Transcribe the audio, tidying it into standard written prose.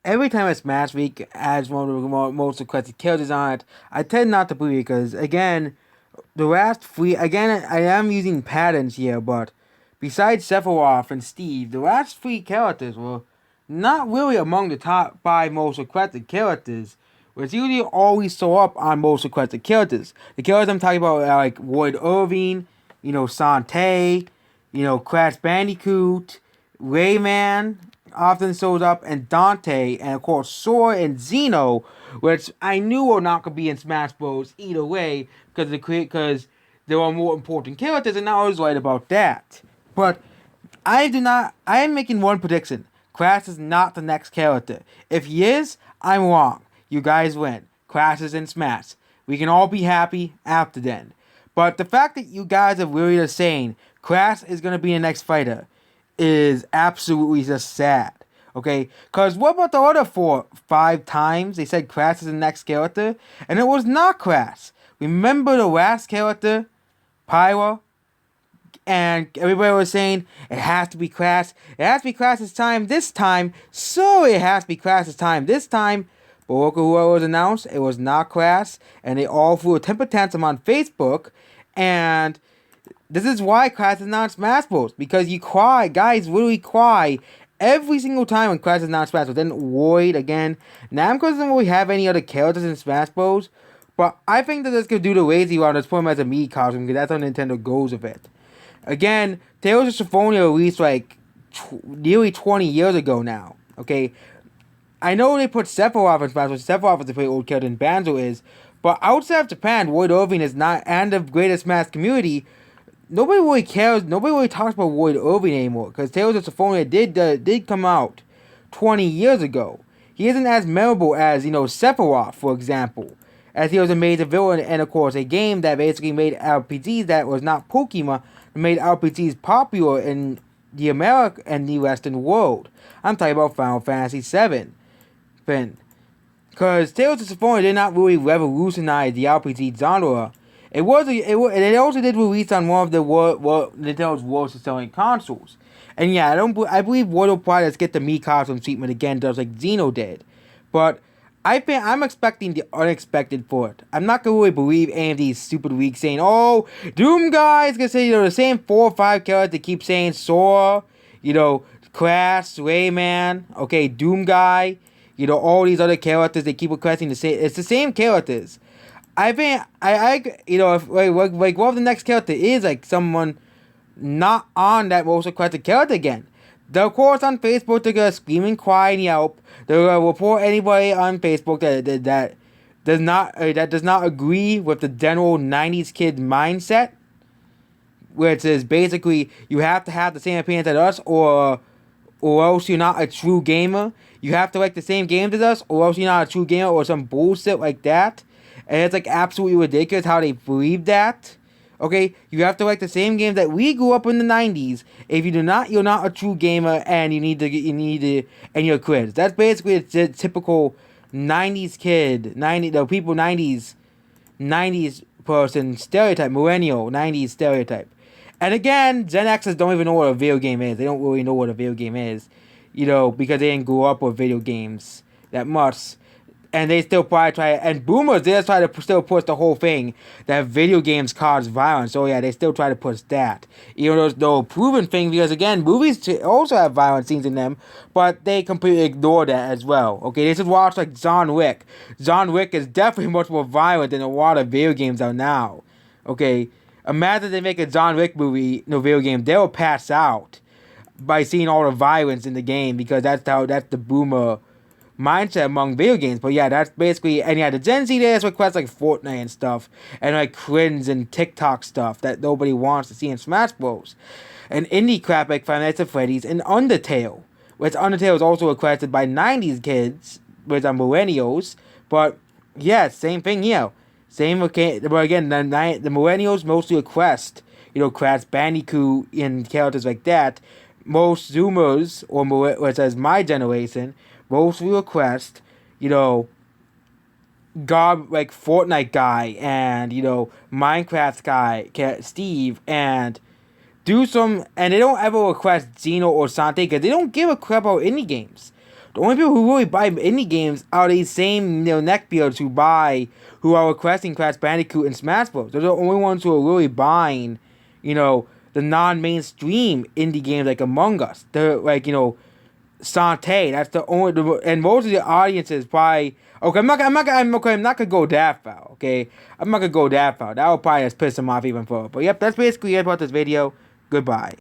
every time I Smash Week as one of the most requested characters on it, I tend not to believe it because, again, the last three, again, I am using patterns here, but besides Sephiroth and Steve, the last three characters were not really among the top five most requested characters, which usually always show up on most requested characters. The characters I'm talking about are like Lloyd Irving, Sante, Crash Bandicoot, Rayman often shows up, and Dante, and of course Sora and Zeno, which I knew were not going to be in Smash Bros. Either way because there are more important characters, and I was right about that. But I do not. I am making one prediction. Crash is not the next character. If he is, I'm wrong. You guys win. Crash is in Smash. We can all be happy after then. But the fact that you guys are really saying Crash is gonna be the next fighter is absolutely just sad. Okay? Because what about the other 5 times they said Crash is the next character? And it was not Crash. Remember the last character? Pyra? And everybody was saying it has to be Crash. It has to be Crash's time this time. So it has to be Crash's time this time. But look at who it was announced. It was not Crash. And they all threw a temper tantrum on Facebook. And this is why Crash is not in Smash Bros. Because you cry. Guys literally cry every single time when Crash is not in Smash Bros. Then Lloyd again. Namco doesn't really have any other characters in Smash Bros. But I think that this could do the lazy route. Let's put him as a Mii costume because that's how Nintendo goes with it. Again, Tales of Symphonia released like nearly 20 years ago now. Okay, I know they put Sephiroth in Smash, but Sephiroth is a pretty old character than Banjo is. But outside of Japan, Lloyd Irving is not, and the greatest Smash community, nobody really cares. Nobody really talks about Lloyd Irving anymore because Tales of Symphonia did come out 20 years ago. He isn't as memorable as Sephiroth, for example, as he was a major villain, and of course a game that basically made RPGs that was not Pokemon, made RPGs popular in the America and the Western world. I'm talking about Final Fantasy VII. Because Tales of Symphonia did not really revolutionize the RPG genre. It also did release on one of the Nintendo's worst selling consoles. And yeah, I believe World products get the Mii costume treatment again, just like Xeno did. But I'm expecting the unexpected for it. I'm not gonna really believe any of these stupid leaks saying, "Oh, Doom guys gonna say the same 4 or 5 characters they keep saying Sora, Crash, Rayman, okay, Doom guy, all these other characters they keep requesting to say it's the same characters." I think if like one of the next character is like someone not on that most requested character again. They'll course on Facebook they're gonna scream and cry and yelp. They're gonna report anybody on Facebook that does not agree with the general '90s kid mindset, which is basically you have to have the same opinions as us, or else you're not a true gamer. You have to like the same games as us, or else you're not a true gamer, or some bullshit like that. And it's like absolutely ridiculous how they believe that. Okay, you have to like the same games that we grew up in the '90s. If you do not, you're not a true gamer, and and you're creds. That's basically the typical '90s kid, '90s person stereotype, millennial '90s stereotype. And again, Gen Xers don't even know what a video game is. They don't really know what a video game is, because they didn't grow up with video games that much. And they still probably try, and boomers, they just try to still push the whole thing that video games cause violence. So yeah, they still try to push that. Even though it's no proven thing, because again, movies also have violent scenes in them, but they completely ignore that as well. Okay, they should watch like John Wick. John Wick is definitely much more violent than a lot of video games are now. Okay, imagine they make a John Wick movie, no video game, they'll pass out by seeing all the violence in the game because that's the boomer mindset among video games. But yeah, that's basically, and yeah, the Gen Z days request like Fortnite and stuff, and like cringe and TikTok stuff that nobody wants to see in Smash Bros. And indie crap like Five Nights at Freddy's and Undertale, which Undertale is also requested by '90s kids, which are millennials. But yeah, same thing here. Same, okay, but again, the millennials mostly request, Crash Bandicoot and characters like that. Most Zoomers, or which is my generation, mostly request, God, like Fortnite guy and, Minecraft guy, Steve, and and they don't ever request Zeno or Sante because they don't give a crap about indie games. The only people who really buy indie games are these same neckbeards who are requesting Crash Bandicoot and Smash Bros. They're the only ones who are really buying, the non-mainstream indie games like Among Us. They're like Sante. That's the only, and most of the audiences probably. Okay, I'm not gonna go that far. Okay, I'm not gonna go that far. That would probably just piss them off even further. But yep, that's basically it about this video. Goodbye.